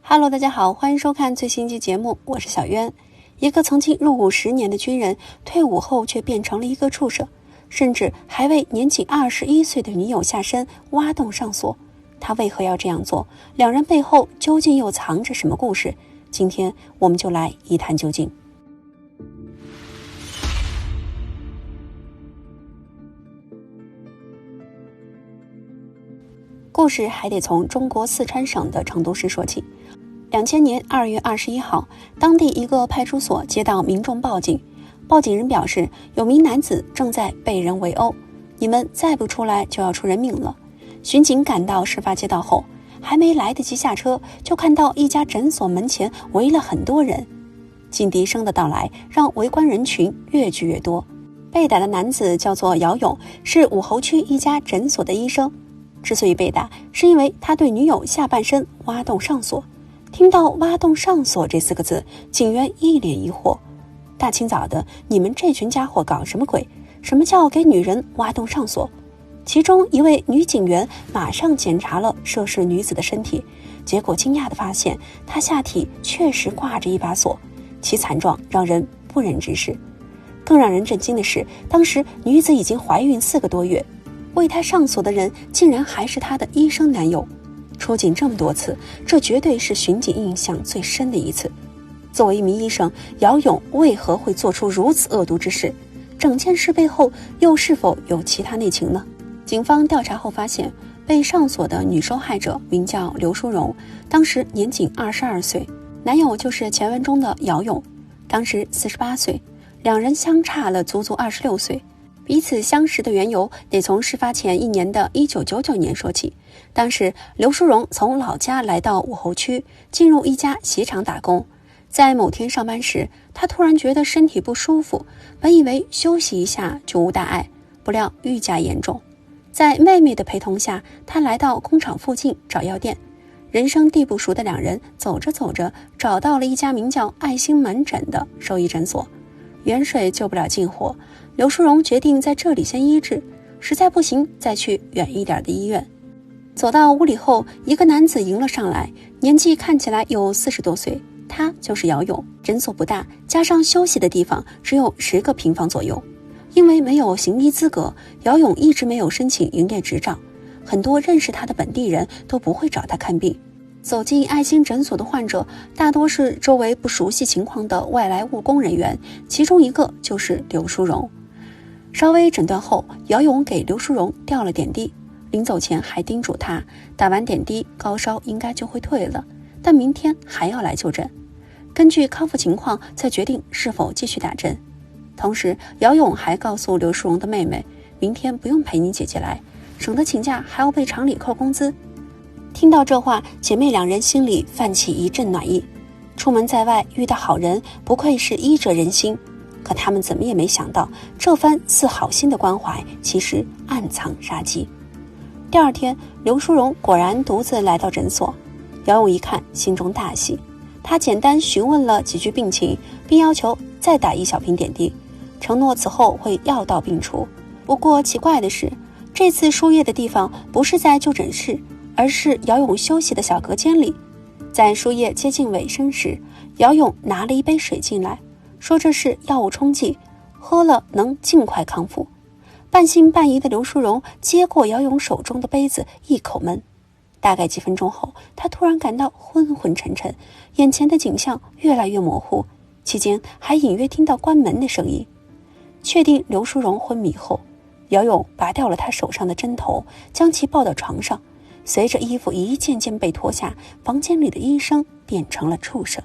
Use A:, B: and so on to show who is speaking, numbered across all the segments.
A: Hello， 大家好，欢迎收看最新一期节目，我是小渊。一个曾经入伍10年的军人，退伍后却变成了一个畜生，甚至还为年仅21岁的女友下身挖洞上锁。他为何要这样做？两人背后究竟又藏着什么故事？今天我们就来一探究竟。故事还得从中国四川省的成都市说起。2000年2月21号，当地一个派出所接到民众报警，报警人表示有名男子正在被人围殴，你们再不出来就要出人命了。巡警赶到事发街道后，还没来得及下车，就看到一家诊所门前围了很多人。警笛声的到来让围观人群越聚越多。被打的男子叫做姚勇，是武侯区一家诊所的医生。之所以被打，是因为他对女友下半身挖洞上锁。听到挖洞上锁这4个字，警员一脸疑惑，大清早的，你们这群家伙搞什么鬼？什么叫给女人挖洞上锁？其中一位女警员马上检查了涉事女子的身体，结果惊讶地发现她下体确实挂着一把锁，其惨状让人不忍直视。更让人震惊的是，当时女子已经怀孕4个多月，为她上锁的人竟然还是她的医生男友。出警这么多次，这绝对是巡警印象最深的一次。作为一名医生，姚勇为何会做出如此恶毒之事？整件事背后又是否有其他内情呢？警方调查后发现，被上锁的女受害者名叫刘淑荣，当时年仅22岁，男友就是前文中的姚勇，当时48岁，两人相差了足足26岁。彼此相识的缘由得从事发前1年的1999年说起。当时刘淑荣从老家来到武侯区，进入一家鞋厂打工。在某天上班时，她突然觉得身体不舒服，本以为休息一下就无大碍，不料愈加严重。在妹妹的陪同下，她来到工厂附近找药店。人生地不熟的两人走着走着，找到了一家名叫爱心门诊的兽医诊所。远水救不了近火，刘淑荣决定在这里先医治，实在不行再去远一点的医院。走到屋里后，一个男子迎了上来，年纪看起来有40多岁，他就是姚勇。诊所不大，加上休息的地方只有10个平方左右。因为没有行医资格，姚勇一直没有申请营业执照，很多认识他的本地人都不会找他看病。走进爱心诊所的患者大多是周围不熟悉情况的外来务工人员，其中一个就是刘淑荣。稍微诊断后，姚勇给刘淑荣吊了点滴，临走前还叮嘱他，打完点滴高烧应该就会退了，但明天还要来就诊，根据康复情况再决定是否继续打针。同时姚勇还告诉刘淑荣的妹妹，明天不用陪你姐姐来，省得请假还要被厂里扣工资。听到这话，姐妹两人心里泛起一阵暖意。出门在外遇到好人，不愧是医者仁心。可他们怎么也没想到，这番似好心的关怀其实暗藏杀机。第二天，刘淑荣果然独自来到诊所。姚勇一看，心中大喜，他简单询问了几句病情，并要求再打1小瓶点滴，承诺此后会药到病除。不过奇怪的是，这次输液的地方不是在就诊室，而是姚勇休息的小隔间里。在输液接近尾声时，姚勇拿了一杯水进来，说这是药物冲剂，喝了能尽快康复。半信半疑的刘淑荣接过姚勇手中的杯子，一口闷。大概几分钟后，他突然感到昏昏沉沉，眼前的景象越来越模糊，期间还隐约听到关门的声音。确定刘淑荣昏迷后，姚勇拔掉了他手上的针头，将其抱到床上。随着衣服一件件被脱下，房间里的医生变成了畜生。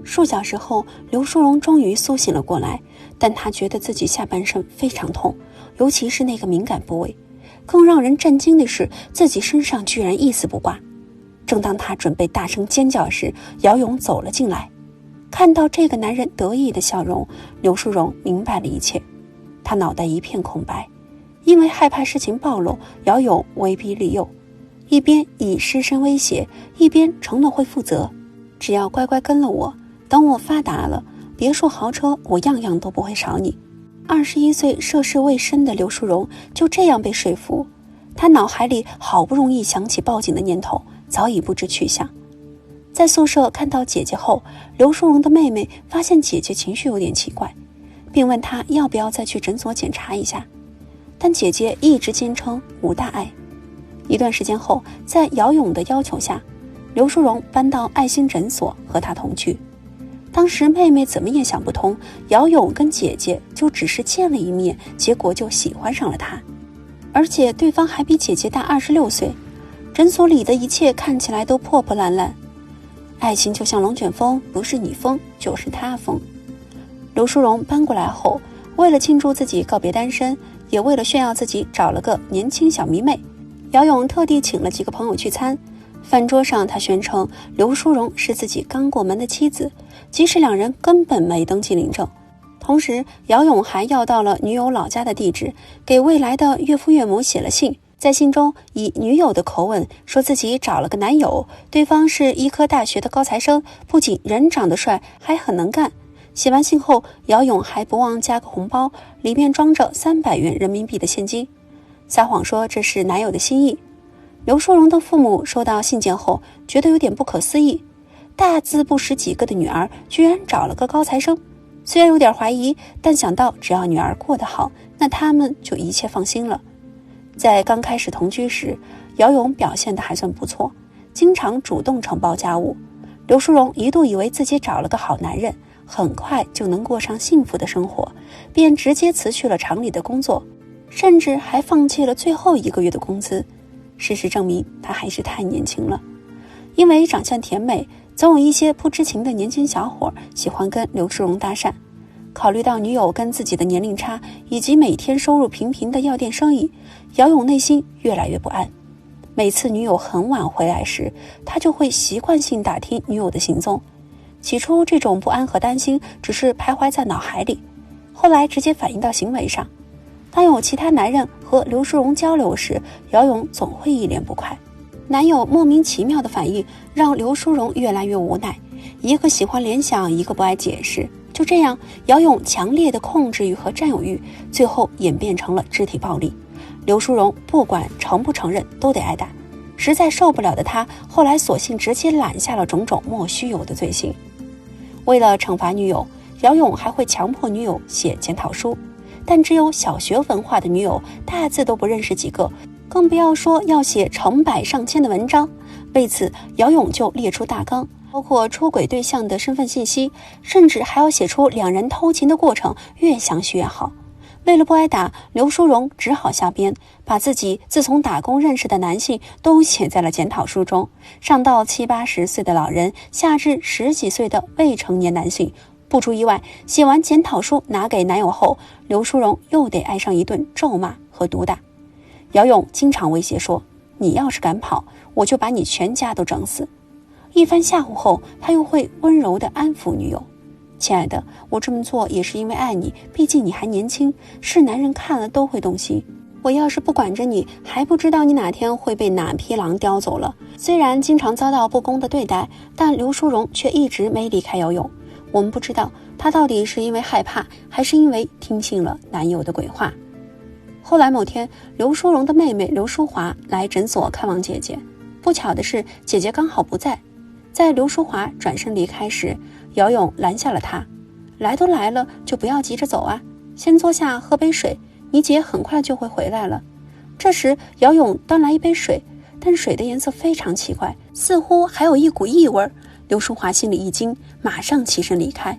A: 数小时后，刘淑荣终于苏醒了过来，但她觉得自己下半身非常痛，尤其是那个敏感部位。更让人震惊的是，自己身上居然一丝不挂。正当她准备大声尖叫时，姚勇走了进来。看到这个男人得意的笑容，刘淑荣明白了一切。她脑袋一片空白，因为害怕事情暴露，姚勇威逼利诱，一边以尸身威胁，一边承诺会负责，只要乖乖跟了我，等我发达了，别墅豪车我样样都不会少你。21岁涉世未深的刘淑荣就这样被说服，她脑海里好不容易想起报警的念头，早已不知去向。在宿舍看到姐姐后，刘淑荣的妹妹发现姐姐情绪有点奇怪，并问她要不要再去诊所检查一下，但姐姐一直坚称无大碍。一段时间后，在姚勇的要求下，刘淑荣搬到爱心诊所和他同居。当时妹妹怎么也想不通，姚勇跟姐姐就只是见了一面，结果就喜欢上了他，而且对方还比姐姐大26岁。诊所里的一切看起来都破破烂烂。爱情就像龙卷风，不是你疯就是他疯。刘淑荣搬过来后，为了庆祝自己告别单身，也为了炫耀自己找了个年轻小迷妹，姚勇特地请了几个朋友聚餐。饭桌上他宣称刘淑荣是自己刚过门的妻子，即使两人根本没登记领证。同时姚勇还要到了女友老家的地址，给未来的岳父岳母写了信，在信中以女友的口吻说自己找了个男友，对方是医科大学的高材生，不仅人长得帅，还很能干。写完信后，姚勇还不忘加个红包，里面装着300元人民币的现金，撒谎说这是男友的心意。刘淑荣的父母收到信件后，觉得有点不可思议，大字不识几个的女儿居然找了个高材生。虽然有点怀疑，但想到只要女儿过得好，那他们就一切放心了。在刚开始同居时，姚勇表现得还算不错，经常主动承包家务。刘淑荣一度以为自己找了个好男人，很快就能过上幸福的生活，便直接辞去了厂里的工作，甚至还放弃了最后1个月的工资。事实证明，他还是太年轻了。因为长相甜美，总有一些不知情的年轻小伙喜欢跟刘淑荣搭讪。考虑到女友跟自己的年龄差，以及每天收入平平的药店生意，姚勇内心越来越不安。每次女友很晚回来时，他就会习惯性打听女友的行踪。起初这种不安和担心只是徘徊在脑海里，后来直接反映到行为上。当有其他男人和刘淑荣交流时，姚勇总会一脸不快。男友莫名其妙的反应让刘淑荣越来越无奈，一个喜欢联想，一个不爱解释。就这样，姚勇强烈的控制欲和占有欲，最后演变成了肢体暴力。刘淑荣不管承不承认都得挨打，实在受不了的他，后来索性直接揽下了种种莫须有的罪行。为了惩罚女友，姚勇还会强迫女友写检讨书，但只有小学文化的女友大字都不认识几个，更不要说要写成百上千的文章。为此，姚勇就列出大纲，包括出轨对象的身份信息，甚至还要写出2人偷情的过程，越详细越好。为了不挨打，刘淑荣只好瞎编，把自己自从打工认识的男性都写在了检讨书中，上到70、80岁的老人，下至10几岁的未成年男性。不出意外，写完检讨书拿给男友后，刘淑荣又得挨上一顿咒骂和毒打。姚勇经常威胁说，你要是敢跑，我就把你全家都整死。一番吓唬后，他又会温柔地安抚女友，亲爱的，我这么做也是因为爱你，毕竟你还年轻，是男人看了都会动心。我要是不管着你，还不知道你哪天会被哪匹狼叼走了。虽然经常遭到不公的对待，但刘淑荣却一直没离开姚勇。我们不知道她到底是因为害怕，还是因为听信了男友的鬼话。后来某天，刘淑荣的妹妹刘淑华来诊所看望姐姐，不巧的是姐姐刚好不在。在刘淑华转身离开时，姚勇拦下了她，来都来了就不要急着走啊，先坐下喝杯水，你姐很快就会回来了。这时姚勇端来一杯水，但水的颜色非常奇怪，似乎还有一股异味。刘淑华心里一惊，马上起身离开。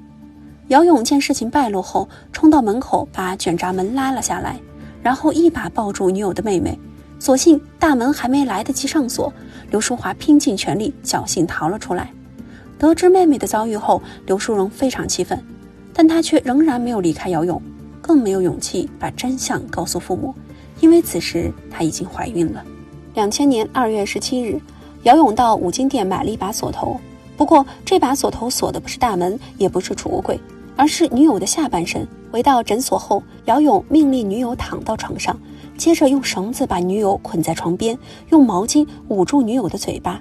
A: 姚勇见事情败露后，冲到门口把卷闸门拉了下来，然后一把抱住女友的妹妹。所幸大门还没来得及上锁，刘淑华拼尽全力侥幸逃了出来。得知妹妹的遭遇后，刘淑荣非常气愤，但她却仍然没有离开姚勇，更没有勇气把真相告诉父母，因为此时她已经怀孕了。2000年2月17日，姚勇到五金店买了一把锁头，不过这把锁头锁的不是大门，也不是储物柜，而是女友的下半身。回到诊所后，姚勇命令女友躺到床上，接着用绳子把女友捆在床边，用毛巾捂住女友的嘴巴，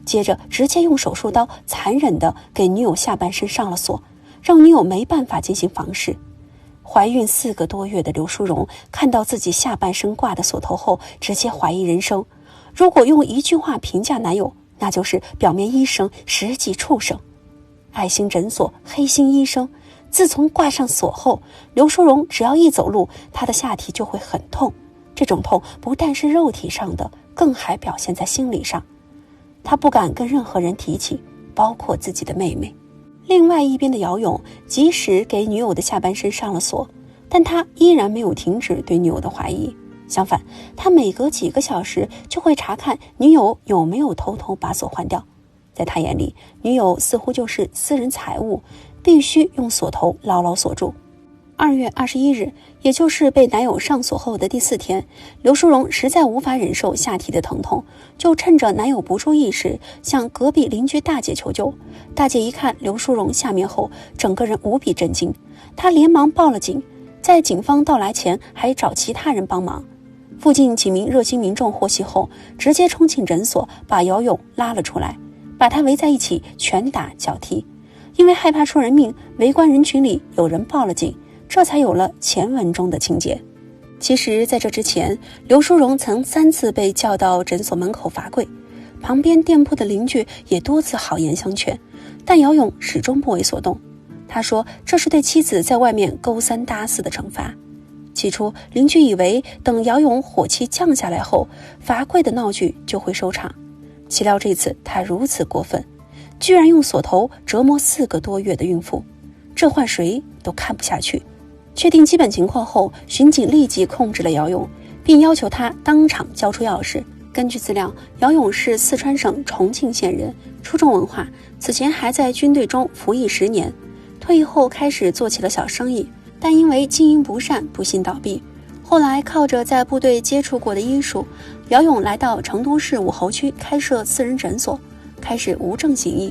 A: 接着直接用手术刀残忍地给女友下半身上了锁，让女友没办法进行房事。怀孕4个多月的刘淑荣看到自己下半身挂的锁头后，直接怀疑人生。如果用一句话评价男友，那就是表面医生，实际畜生。爱心诊所，黑心医生。自从挂上锁后，刘淑荣只要一走路，她的下体就会很痛。这种痛不但是肉体上的，更还表现在心理上。她不敢跟任何人提起，包括自己的妹妹。另外一边的姚勇，即使给女友的下半身上了锁，但他依然没有停止对女友的怀疑。相反，他每隔几个小时就会查看女友有没有偷偷把锁换掉。在他眼里，女友似乎就是私人财物，必须用锁头牢牢锁住。2月21日，也就是被男友上锁后的第4天，刘淑荣实在无法忍受下体的疼痛，就趁着男友不注意时，向隔壁邻居大姐求救。大姐一看刘淑荣下面后，整个人无比震惊，她连忙报了警，在警方到来前还找其他人帮忙。附近几名热心民众获悉后，直接冲进诊所，把姚勇拉了出来，把他围在一起拳打脚踢。因为害怕出人命，围观人群里有人报了警，这才有了前文中的情节。其实在这之前，刘淑荣曾3次被叫到诊所门口罚跪，旁边店铺的邻居也多次好言相劝，但姚勇始终不为所动。他说这是对妻子在外面勾三搭四的惩罚。起初邻居以为等姚勇火气降下来后，罚跪的闹剧就会收场，岂料这次他如此过分，居然用锁头折磨4个多月的孕妇，这换谁都看不下去。确定基本情况后，巡警立即控制了姚勇，并要求他当场交出钥匙。根据资料，姚勇是四川省重庆县人，初中文化，此前还在军队中服役10年，退役后开始做起了小生意，但因为经营不善不幸倒闭。后来靠着在部队接触过的医术，姚勇来到成都市武侯区开设私人诊所，开始无证行医。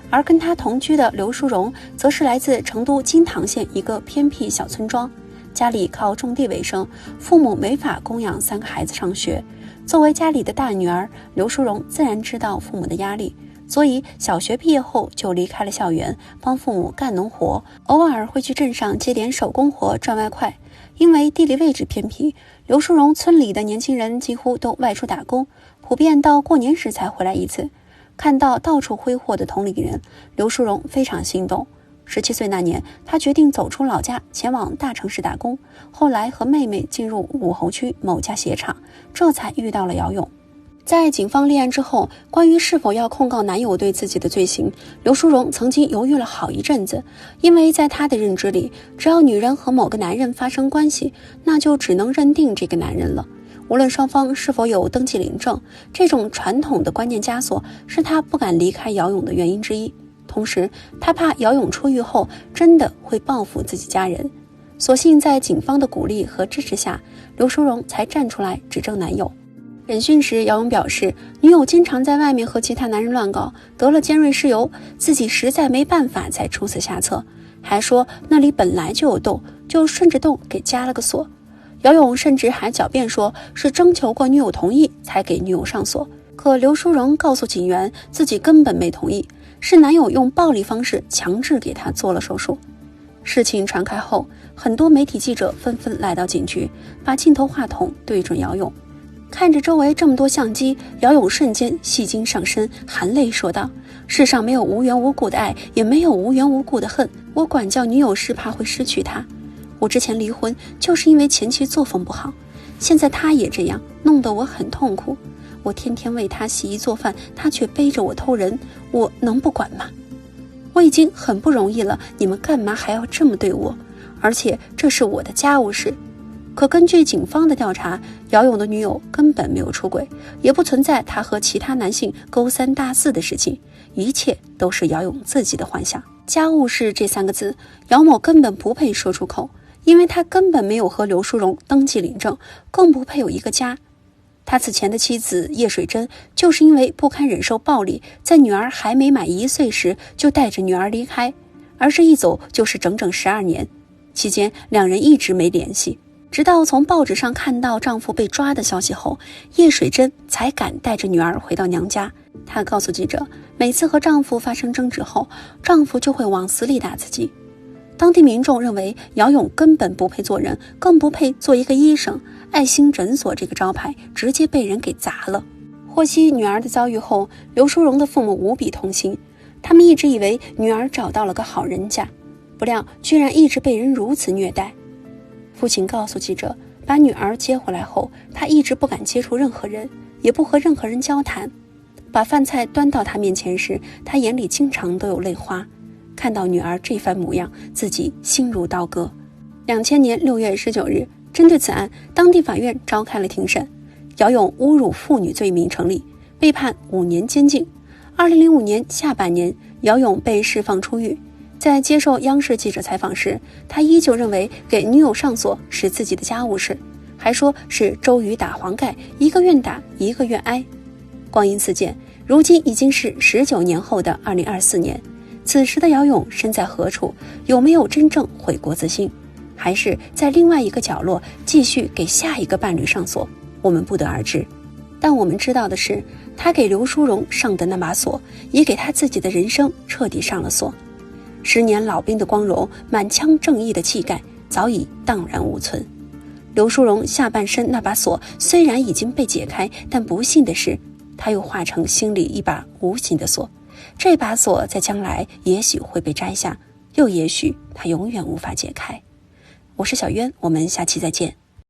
A: 而跟他同居的刘淑荣则是来自成都金堂县一个偏僻小村庄，家里靠种地为生，父母没法供养3个孩子上学。作为家里的大女儿，刘淑荣自然知道父母的压力，所以小学毕业后就离开了校园，帮父母干农活，偶尔会去镇上接点手工活赚外快。因为地理位置偏僻，刘淑荣村里的年轻人几乎都外出打工，普遍到过年时才回来一次。看到到处挥霍的同龄人，刘淑荣非常心动。17岁那年，她决定走出老家，前往大城市打工。后来和妹妹进入武侯区某家鞋厂，这才遇到了姚勇。在警方立案之后，关于是否要控告男友对自己的罪行，刘淑荣曾经犹豫了好一阵子。因为在她的认知里，只要女人和某个男人发生关系，那就只能认定这个男人了。无论双方是否有登记领证，这种传统的观念枷锁是她不敢离开姚勇的原因之一。同时，她怕姚勇出狱后真的会报复自己家人。所幸在警方的鼓励和支持下，刘淑荣才站出来指证男友。审讯时，姚勇表示，女友经常在外面和其他男人乱搞，得了尖锐湿疣，自己实在没办法才出此下策，还说那里本来就有洞，就顺着洞给加了个锁。姚勇甚至还狡辩说是征求过女友同意才给女友上锁，可刘淑荣告诉警员自己根本没同意，是男友用暴力方式强制给她做了手术。事情传开后，很多媒体记者纷纷来到警局，把镜头话筒对准姚勇。看着周围这么多相机，姚勇瞬间戏精上身，含泪说道：世上没有无缘无故的爱，也没有无缘无故的恨，我管教女友是怕会失去她，我之前离婚就是因为前妻作风不好，现在她也这样，弄得我很痛苦。我天天为她洗衣做饭，她却背着我偷人，我能不管吗？我已经很不容易了，你们干嘛还要这么对我？而且这是我的家务事。可根据警方的调查，姚勇的女友根本没有出轨，也不存在他和其他男性勾三搭四的事情，一切都是姚勇自己的幻想。家务事这3个字，姚某根本不配说出口，因为他根本没有和刘淑荣登记领证，更不配有一个家。他此前的妻子叶水珍就是因为不堪忍受暴力，在女儿还没满1岁时就带着女儿离开，而这一走就是整整12年，期间两人一直没联系。直到从报纸上看到丈夫被抓的消息后，叶水珍才敢带着女儿回到娘家。她告诉记者，每次和丈夫发生争执后，丈夫就会往死里打自己。当地民众认为姚勇根本不配做人，更不配做一个医生，爱心诊所这个招牌直接被人给砸了。获悉女儿的遭遇后，刘淑荣的父母无比痛心，他们一直以为女儿找到了个好人家，不料居然一直被人如此虐待。父亲告诉记者，把女儿接回来后，他一直不敢接触任何人，也不和任何人交谈。把饭菜端到他面前时，他眼里经常都有泪花。看到女儿这番模样，自己心如刀割。2000年6月19日，针对此案，当地法院召开了庭审，姚勇侮辱妇女罪名成立，被判5年监禁。2005年下半年，姚勇被释放出狱。在接受央视记者采访时，他依旧认为给女友上锁是自己的家务事，还说是周瑜打黄盖，一个愿打一个愿挨。光阴似箭，如今已经是19年后的2024年，此时的姚勇身在何处？有没有真正悔过自新？还是在另外一个角落继续给下一个伴侣上锁？我们不得而知。但我们知道的是，他给刘淑荣上的那把锁，也给他自己的人生彻底上了锁。10年老兵的光荣，满腔正义的气概，早已荡然无存。刘淑荣下半身那把锁虽然已经被解开，但不幸的是，他又化成心里一把无形的锁。这把锁在将来也许会被摘下，又也许它永远无法解开。我是小渊，我们下期再见。